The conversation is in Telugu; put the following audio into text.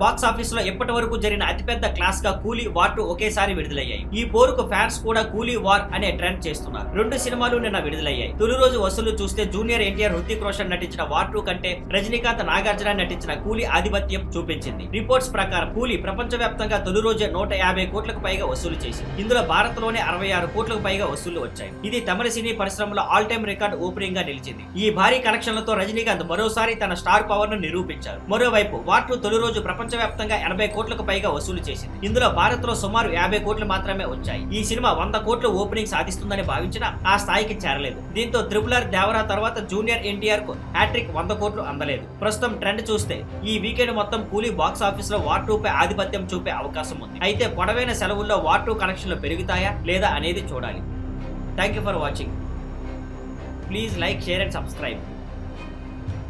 బాక్స్ ఆఫీస్ లో ఇప్పటి వరకు జరిగిన అతిపెద్ద క్లాస్ గా కూలీ వార్ 2 ఒకేసారి విడుదలయ్యాయి. ఈ పోరుకు ఫ్యాన్స్ కూడా కూలీ వార్ అనే ట్రెండ్ చేస్తున్నారు. రెండు సినిమాలు నిన్న విడుదలయ్యాయి. తొలి రోజు వసూలు చూస్తే జూనియర్ ఎన్టీఆర్, హృతిక్ రోషన్ నటించిన వార్ 2 కంటే రజనీకాంత్, నాగార్జున నటించిన కూలీ ఆధిపత్యం చూపించింది. రిపోర్ట్స్ ప్రకారం కూలీ ప్రపంచవ్యాప్తంగా తొలి రోజే 150 కోట్లకు పైగా వసూలు చేసింది. ఇందులో భారత్ లోనే 66 కోట్లకు పైగా వసూళ్లు వచ్చాయి. ఇది తమిళ సినీ పరిశ్రమలో ఆల్ టైమ్ రికార్డ్ ఓపెనింగ్ గా నిలిచింది. ఈ భారీ కలెక్షన్లతో రజనీకాంత్ మరోసారి తన స్టార్ పవర్ ను నిరూపించారు. మరోవైపు వార్ 2 తొలి రోజు ప్రపంచవ్యాప్తంగా 80 కోట్లకు పైగా వసూలు చేసింది. ఇందులో భారత్ లో సుమారు 50 కోట్లు మాత్రమే వచ్చాయి. ఈ సినిమా 100 కోట్ల ఓపెనింగ్ సాధిస్తుందని భావించినా ఆ స్థాయికి చేరలేదు. దీంతో RRR దేవరా తర్వాత జూనియర్ ఎన్టీఆర్ కు హ్యాట్రిక్ 100 కోట్లు అందలేదు. ప్రస్తుతం ట్రెండ్ చూస్తే ఈ వీకెండ్ మొత్తం కూలీ బాక్స్ ఆఫీస్ లో వార్ 2 పై ఆధిపత్యం చూపే అవకాశం ఉంది. అయితే పొడవైన సెలవుల్లో వార్ 2 కలెక్షన్లు పెరుగుతాయా లేదా అనేది చూడాలి. Thank you for watching. Please like, share and subscribe.